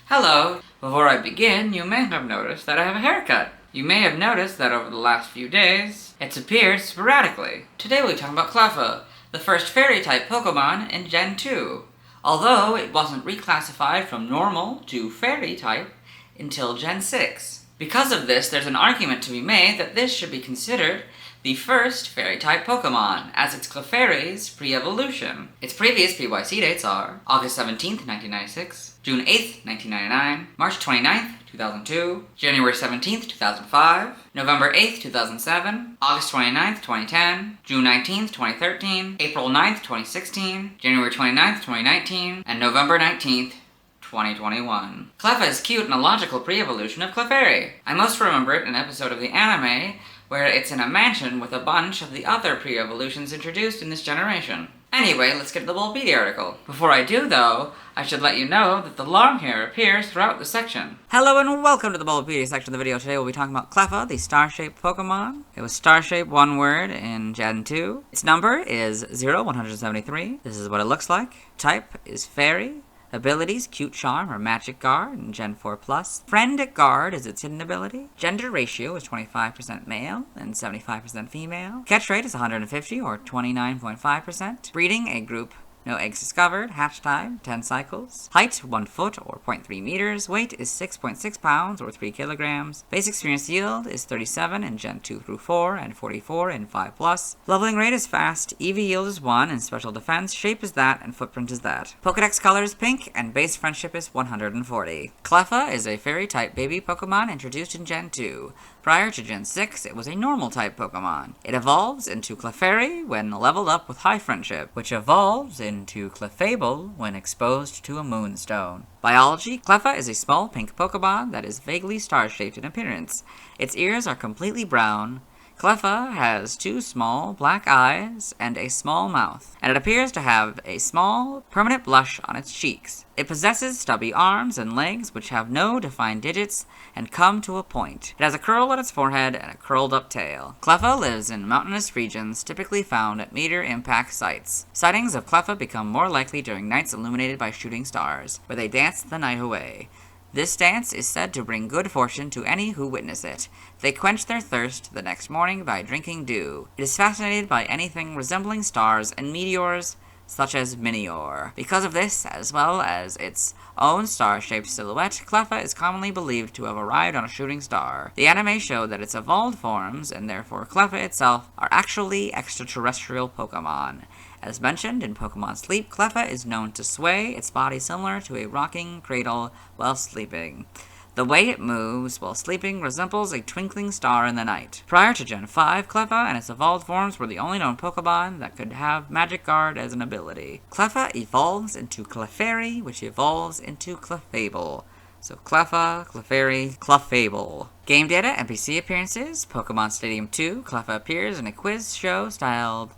Hello! Before I begin, you may have noticed that I have a haircut. You may have noticed that over the last few days, it's appeared sporadically. Today we'll be talking about Cleffa, the first fairy-type Pokémon in Gen 2. Although it wasn't reclassified from normal to fairy-type until Gen 6. Because of this, there's an argument to be made that this should be considered the first fairy-type Pokémon, as it's Clefairy's pre-evolution. Its previous PYC dates are August 17th, 1996, June 8th, 1999, March 29th, 2002, January 17th, 2005, November 8th, 2007, August 29th, 2010, June 19th, 2013, April 9th, 2016, January 29th, 2019, and November 19th, 2021. Cleffa is cute and a logical pre-evolution of Clefairy. I most remember it in an episode of the anime where it's in a mansion with a bunch of the other pre-evolutions introduced in this generation. Anyway, let's get to the Bulbapedia article. Before I do, though, I should let you know that the long hair appears throughout the section. Hello and welcome to the Bulbapedia section of the video. Today we'll be talking about Cleffa, the star-shaped Pokemon. It was star-shaped, one word, in Gen 2. Its number is 0173. This is what it looks like. Type is Fairy. Abilities, Cute Charm or Magic Guard in Gen 4+. Friend Guard is its hidden ability. Gender ratio is 25% male and 75% female. Catch rate is 150 or 29.5%. Breeding, a group. No eggs discovered. Hatch time, 10 cycles. Height, 1 foot or 0.3 meters. Weight is 6.6 pounds or 3 kilograms. Base experience yield is 37 in Gen 2 through 4 and 44 in 5+. Leveling rate is fast. EV yield is 1 and special defense. Shape is that and footprint is that. Pokedex color is pink and base friendship is 140. Cleffa is a fairy-type baby Pokemon introduced in Gen 2. Prior to Gen 6, it was a normal-type Pokemon. It evolves into Clefairy when leveled up with high friendship, which evolves into Clefable when exposed to a moonstone. Biology, Cleffa is a small pink Pokemon that is vaguely star-shaped in appearance. Its ears are completely brown. Cleffa has 2 small black eyes and a small mouth, and it appears to have a small, permanent blush on its cheeks. It possesses stubby arms and legs which have no defined digits and come to a point. It has a curl on its forehead and a curled-up tail. Cleffa lives in mountainous regions typically found at meteor impact sites. Sightings of Cleffa become more likely during nights illuminated by shooting stars, where they dance the night away. This dance is said to bring good fortune to any who witness it. They quench their thirst the next morning by drinking dew. It is fascinated by anything resembling stars and meteors, such as Minior. Because of this, as well as its own star-shaped silhouette, Cleffa is commonly believed to have arrived on a shooting star. The anime showed that its evolved forms, and therefore Cleffa itself, are actually extraterrestrial Pokemon. As mentioned in Pokemon Sleep, Cleffa is known to sway its body similar to a rocking cradle while sleeping. The way it moves while sleeping resembles a twinkling star in the night. Prior to Gen 5, Cleffa and its evolved forms were the only known Pokemon that could have Magic Guard as an ability. Cleffa evolves into Clefairy, which evolves into Clefable. So Cleffa, Clefairy, Clefable. Game data, NPC appearances, Pokemon Stadium 2, Cleffa appears in a quiz show styled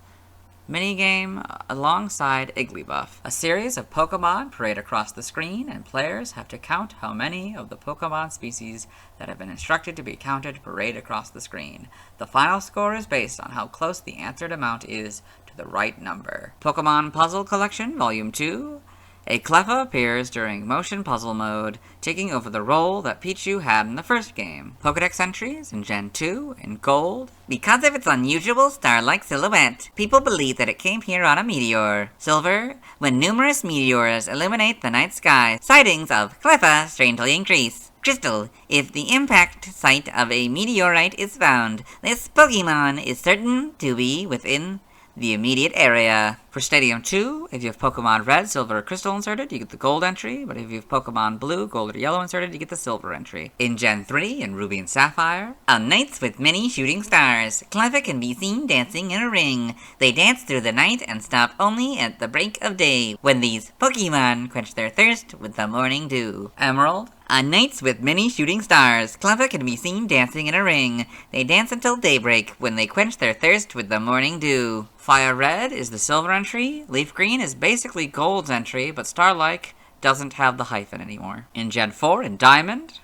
minigame alongside Igglybuff. A series of Pokemon parade across the screen, and players have to count how many of the Pokemon species that have been instructed to be counted parade across the screen. The final score is based on how close the answered amount is to the right number. Pokemon Puzzle Collection Volume 2. A Cleffa appears during motion puzzle mode, taking over the role that Pichu had in the first game. Pokedex entries in Gen 2 in gold. Because of its unusual star-like silhouette, people believe that it came here on a meteor. Silver, when numerous meteors illuminate the night sky, sightings of Cleffa strangely increase. Crystal, if the impact site of a meteorite is found, this Pokemon is certain to be within the immediate area. For Stadium 2, if you have Pokemon Red, Silver, or Crystal inserted, you get the gold entry, but if you have Pokemon Blue, Gold, or Yellow inserted, you get the silver entry. In Gen 3, in Ruby and Sapphire, on nights with many shooting stars, Cleffa can be seen dancing in a ring. They dance through the night and stop only at the break of day, when these Pokemon quench their thirst with the morning dew. Emerald, on nights with many shooting stars, Cleffa can be seen dancing in a ring. They dance until daybreak, when they quench their thirst with the morning dew. Fire Red is the silver entry. Leaf Green is basically Gold's entry, but Starlike doesn't have the hyphen anymore. In Gen 4, in Diamond,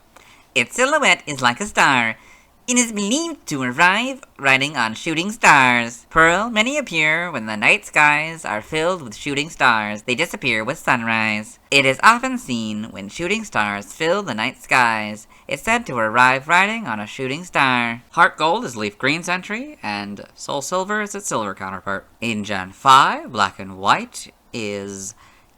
its silhouette is like a star. It is believed to arrive riding on shooting stars. Pearl, many appear when the night skies are filled with shooting stars. They disappear with sunrise. It is often seen when shooting stars fill the night skies. It's said to arrive riding on a shooting star. Heart Gold is Leaf Green's entry, and Soul Silver is its silver counterpart. In Gen 5, Black and White is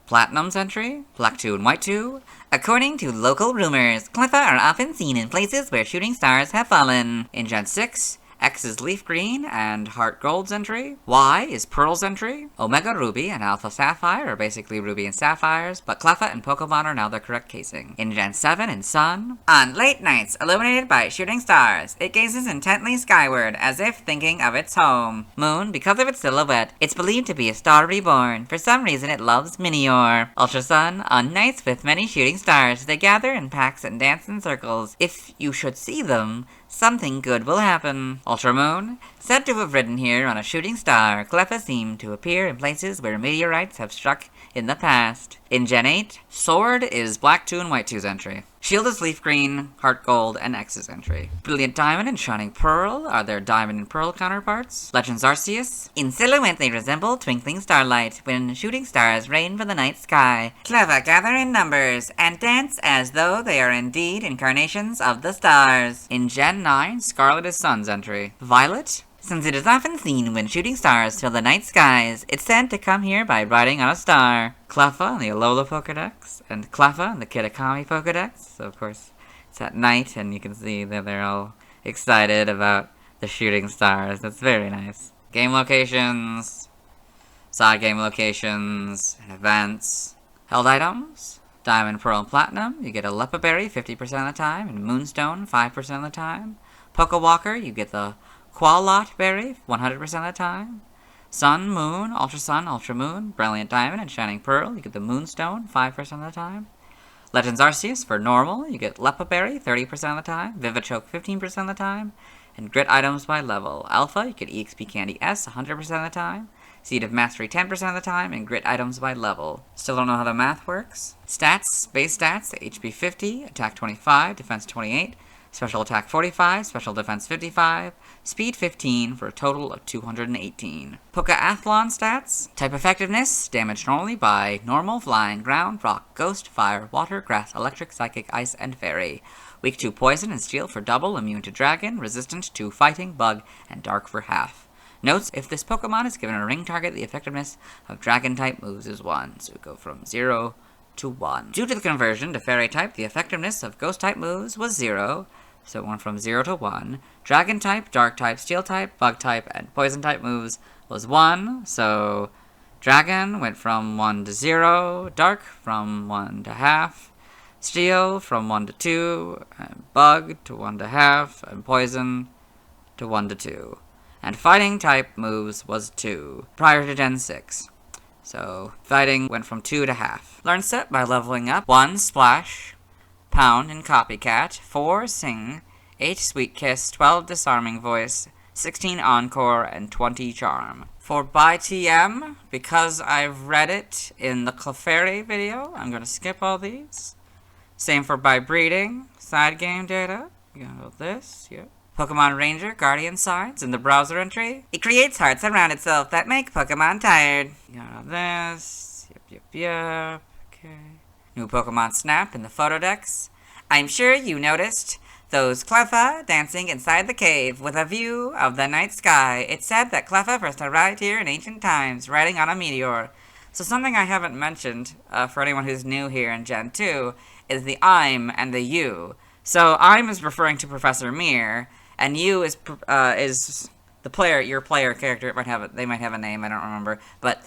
Platinum's entry, Black 2 and White 2. According to local rumors, Cleffa are often seen in places where shooting stars have fallen. In Gen 6, X is Leaf Green and Heart Gold's entry. Y is Pearl's entry. Omega Ruby and Alpha Sapphire are basically Ruby and Sapphires, but Cleffa and Pokemon are now the correct casing. In Gen 7 in Sun, on late nights illuminated by shooting stars, it gazes intently skyward as if thinking of its home. Moon, because of its silhouette, it's believed to be a star reborn. For some reason it loves Minior. Ultra Sun, on nights with many shooting stars, they gather in packs and dance in circles. If you should see them, something good will happen. Ultra Moon, said to have ridden here on a shooting star, Cleffa seem to appear in places where meteorites have struck in the past. In Gen 8, Sword is Black 2 and White 2's entry. Shield is Leaf Green, Heart Gold, and X's entry. Brilliant Diamond and Shining Pearl are their Diamond and Pearl counterparts. Legends Arceus, in silhouette they resemble twinkling starlight when shooting stars rain from the night sky. Cleffa gather in numbers and dance as though they are indeed incarnations of the stars. In Gen 9, Scarlet is Sun's entry. Violet, since it is often seen when shooting stars fill the night skies, it's said to come here by riding on a star. Cleffa in the Alola Pokedex, and Cleffa in the Kitakami Pokedex. So, of course, it's at night, and you can see that they're all excited about the shooting stars. That's very nice. Game locations, side game locations, and events. Held items, Diamond, Pearl, and Platinum. You get a Leppa Berry 50% of the time, and Moonstone 5% of the time. Pokewalker, you get the Qualot Berry 100% of the time. Sun, Moon, Ultra Moon, Brilliant Diamond, and Shining Pearl, you get the Moonstone 5% of the time. Legends Arceus, for normal, you get Leppa Berry 30% of the time, Vivichoke 15% of the time, and Grit items by level. Alpha, you get EXP Candy S 100% of the time, Seed of Mastery 10% of the time, and Grit items by level. Still don't know how the math works. Stats, base stats, HP 50, Attack 25, Defense 28, Special Attack 45, Special Defense 55, Speed 15, for a total of 218. Pokeathlon stats. Type effectiveness, damage normally by normal, flying, ground, rock, ghost, fire, water, grass, electric, psychic, ice, and fairy. Weak to poison and steel for double, immune to dragon, resistant to fighting, bug, and dark for half. Notes, if this Pokemon is given a ring target, the effectiveness of dragon-type moves is 1, so we go from 0 to 1. Due to the conversion to fairy type, the effectiveness of ghost-type moves was 0, so it went from 0 to 1. Dragon type, dark type, steel type, bug type, and poison type moves was 1. So dragon went from 1 to 0, dark from 1 to half, steel from 1 to 2, and bug to 1 to half, and poison to 1 to 2. And fighting type moves was 2, prior to Gen 6. So fighting went from 2 to half. Learn set by leveling up 1 Splash, Pound and Copycat, 4 Sing, 8 Sweet Kiss, 12 Disarming Voice, 16 Encore, and 20 Charm. For By TM, because I've read it in the Clefairy video, I'm going to skip all these. Same for By Breeding, side game data. You got this, yep. Pokemon Ranger Guardian Signs in the browser entry. It creates hearts around itself that make Pokemon tired. You got this, yep, okay. New Pokemon Snap in the Photodex. I'm sure you noticed those Cleffa dancing inside the cave with a view of the night sky. It's said that Cleffa first arrived here in ancient times, riding on a meteor. So something I haven't mentioned, for anyone who's new here in Gen 2, is the I'm and the you. So I'm is referring to Professor Mir, and you is the player, your player character. They might have a name, I don't remember, but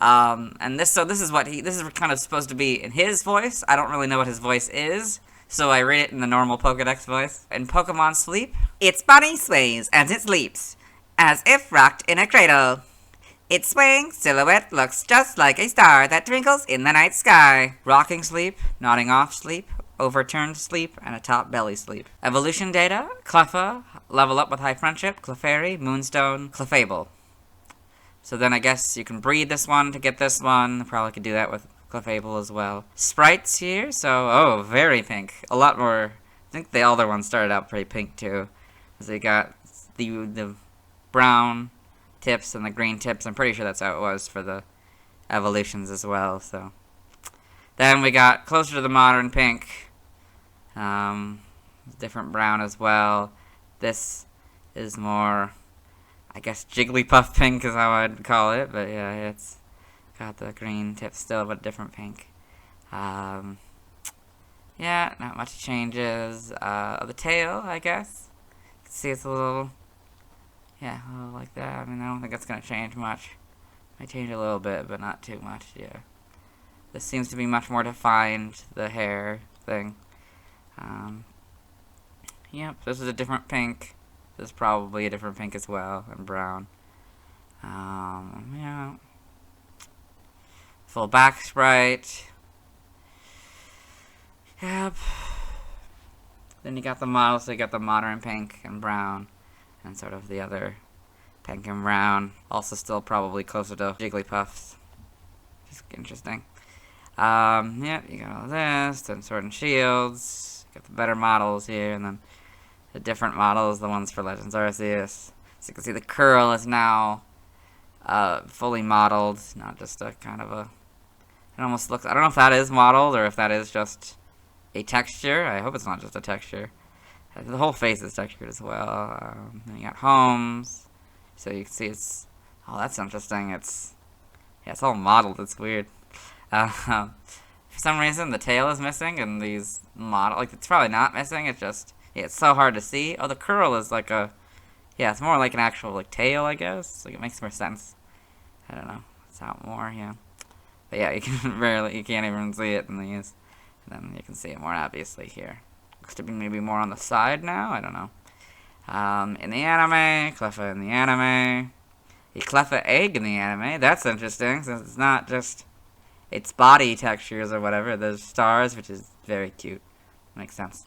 and this is kind of supposed to be in his voice. I don't really know what his voice is, so I read it in the normal Pokedex voice. In Pokemon Sleep, its body sways as it sleeps, as if rocked in a cradle. Its swaying silhouette looks just like a star that twinkles in the night sky. Rocking sleep, nodding off sleep, overturned sleep, and a top belly sleep. Evolution data, Cleffa, level up with high friendship, Clefairy, Moonstone, Clefable. So then I guess you can breed this one to get this one. Probably could do that with Clefable as well. Sprites here, so, very pink. A lot more. I think the other one started out pretty pink too. Because they got the brown tips and the green tips. I'm pretty sure that's how it was for the evolutions as well. So then we got closer to the modern pink. Different brown as well. This is more, I guess, Jigglypuff pink is how I'd call it. But yeah, it's got the green tips still, but a different pink. Yeah, not much changes. The tail, I guess. You can see it's a little like that. I mean, I don't think that's going to change much. Might change a little bit, but not too much, yeah. This seems to be much more defined, the hair thing. Yep, this is a different pink. This is probably a different pink as well, and brown. Yeah. Full back sprite. Yep. Then you got the model, so you got the modern pink and brown, and sort of the other pink and brown. Also still probably closer to Jigglypuffs. Just interesting. Yep, you got all this, then Sword and Shields. You got the better models here, and then the different models, the ones for Legends Arceus. So you can see the curl is now fully modeled, not just a kind of a... It almost looks... I don't know if that is modeled, or if that is just a texture. I hope it's not just a texture. The whole face is textured as well. Then you got Homes. So you can see it's... Oh, that's interesting. It's all modeled. It's weird. For some reason, the tail is missing, and these model... Like, it's probably not missing. It's just... Yeah, it's so hard to see. Oh, the curl is like a... Yeah, it's more like an actual, like, tail, I guess. Like, it makes more sense. I don't know. It's out more, yeah. But yeah, you can't even see it in these. And then you can see it more obviously here. Looks to be maybe more on the side now. I don't know. In the anime, Cleffa in the anime. A Cleffa egg in the anime. That's interesting, since it's not just its body textures or whatever. There's stars, which is very cute. Makes sense.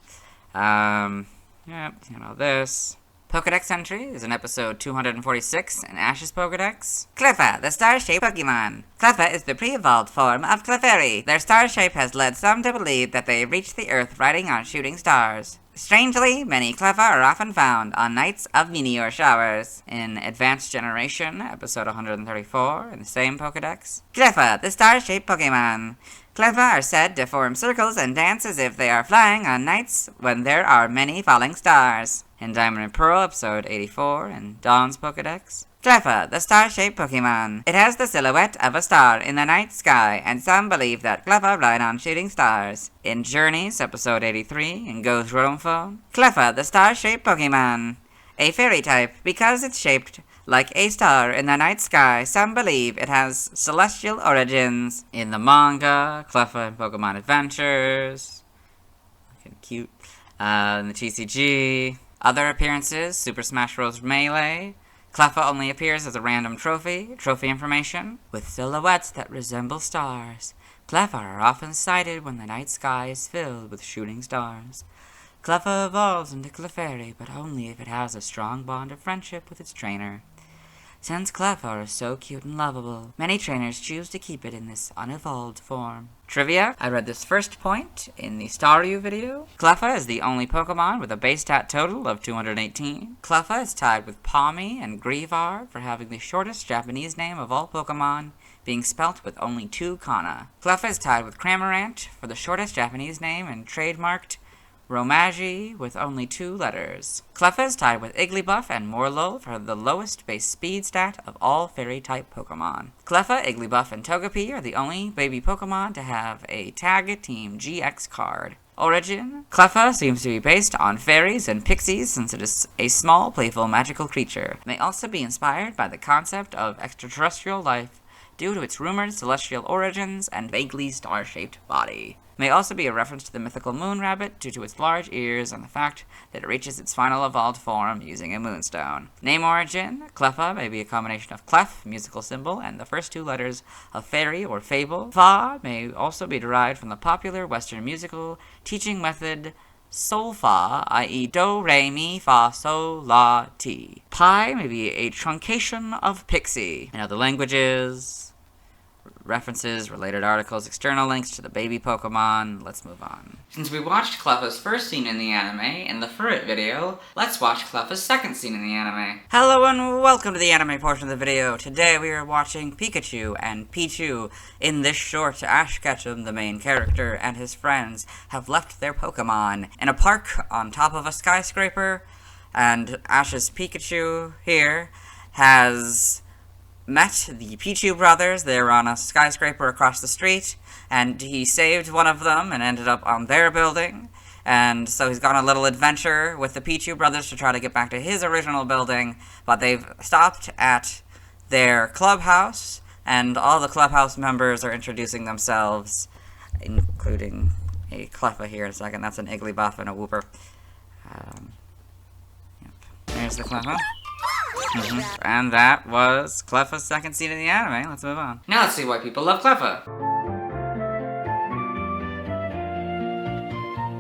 Yeah, you know this. Pokedex entry is in episode 246 in Ash's Pokedex. Cleffa, the star-shaped Pokemon. Cleffa is the pre-evolved form of Clefairy. Their star shape has led some to believe that they reached the Earth riding on shooting stars. Strangely, many Cleffa are often found on nights of meteor showers. In Advanced Generation, episode 134, in the same Pokedex. Cleffa, the star-shaped Pokemon. Cleffa are said to form circles and dance as if they are flying on nights when there are many falling stars. In Diamond and Pearl, episode 84, in Dawn's Pokedex. Cleffa, the star-shaped Pokemon. It has the silhouette of a star in the night sky, and some believe that Cleffa ride on shooting stars. In Journeys, episode 83, in Go's Rotom Phone. Cleffa, the star-shaped Pokemon. A fairy type, because it's shaped like a star in the night sky, some believe it has celestial origins. In the manga, Cleffa and Pokemon Adventures. Looking cute. In the TCG. Other appearances, Super Smash Bros. Melee. Cleffa only appears as a random trophy information. With silhouettes that resemble stars. Cleffa are often sighted when the night sky is filled with shooting stars. Cleffa evolves into Clefairy, but only if it has a strong bond of friendship with its trainer. Since Cleffa is so cute and lovable, many trainers choose to keep it in this unevolved form. Trivia: I read this first point in the Staryu video. Cleffa is the only Pokemon with a base stat total of 218. Cleffa is tied with Pawmi and Greavard for having the shortest Japanese name of all Pokemon, being spelt with only 2 kana. Cleffa is tied with Cramorant for the shortest Japanese name and trademarked Romaji with only 2 letters. Cleffa is tied with Igglybuff and Morlo for the lowest base speed stat of all fairy-type Pokemon. Cleffa, Igglybuff, and Togepi are the only baby Pokemon to have a Tag Team GX card. Origin: Cleffa seems to be based on fairies and pixies since it is a small, playful, magical creature. It may also be inspired by the concept of extraterrestrial life due to its rumored celestial origins and vaguely star-shaped body. May also be a reference to the mythical moon rabbit due to its large ears and the fact that it reaches its final evolved form using a moonstone. Name origin: Cleffa may be a combination of clef, musical symbol, and the first 2 letters of fairy or fable. Fa may also be derived from the popular Western musical teaching method Solfa, i.e. do, re, mi, fa, sol, la, ti. Pi may be a truncation of pixie. In other languages, references, related articles, external links to the baby Pokemon. Let's move on. Since we watched Cleffa's first scene in the anime in the Furret video, let's watch Cleffa's second scene in the anime. Hello and welcome to the anime portion of the video. Today we are watching Pikachu and Pichu. In this short, Ash Ketchum, the main character, and his friends have left their Pokemon in a park on top of a skyscraper, and Ash's Pikachu here has met the Pichu brothers. They were on a skyscraper across the street, and he saved one of them and ended up on their building. And so he's gone on a little adventure with the Pichu brothers to try to get back to his original building, but they've stopped at their clubhouse, and all the clubhouse members are introducing themselves, including a Cleffa here in a second. That's an Igglybuff and a Wooper. Yep. There's the Cleffa. And that was Cleffa's second scene in the anime. Let's move on. Now let's see why people love Cleffa.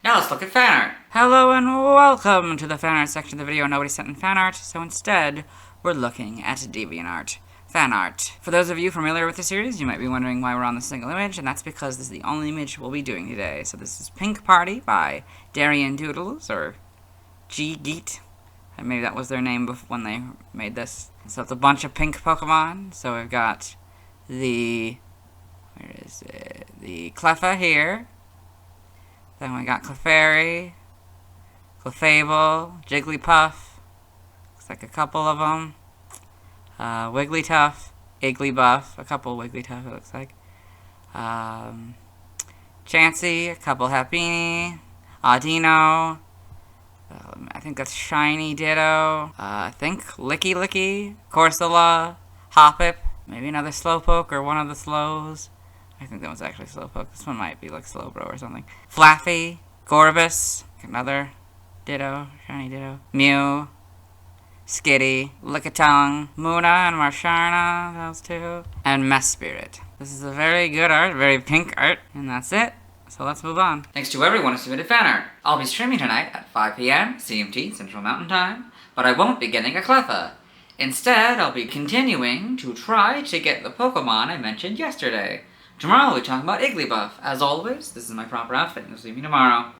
Now let's look at fan art. Hello and welcome to the fan art section of the video. Nobody sent in fan art, so instead we're looking at DeviantArt. Fan art. For those of you familiar with the series, you might be wondering why we're on this single image, and that's because this is the only image we'll be doing today. So this is Pink Party by Darien Doodles, or G-Geet. And maybe that was their name when they made this. So it's a bunch of pink Pokemon. So we've got the... where is it? The Cleffa here. Then we got Clefairy, Clefable, Jigglypuff. Looks like a couple of them. Wigglytuff, Igglybuff, a couple Wigglytuff it looks like. Chansey, a couple Happiny, Audino. I think that's Shiny Ditto. I think Licky, Corsola, Hoppip, maybe another Slowpoke or one of the Slows. I think that was actually Slowpoke. This one might be like Slowbro or something. Flaffy, Gorbis, another Ditto, Shiny Ditto. Mew, Skitty, Lickitung, Muna and Marsharna, those two. And Mesprit. This is a very good art, very pink art, and that's it. So let's move on. Thanks to everyone who submitted fan art. I'll be streaming tonight at 5 p.m. CMT, Central Mountain Time, but I won't be getting a Cleffa. Instead, I'll be continuing to try to get the Pokemon I mentioned yesterday. Tomorrow we'll be talking about Igglybuff. As always, this is my proper outfit, and you'll see me tomorrow.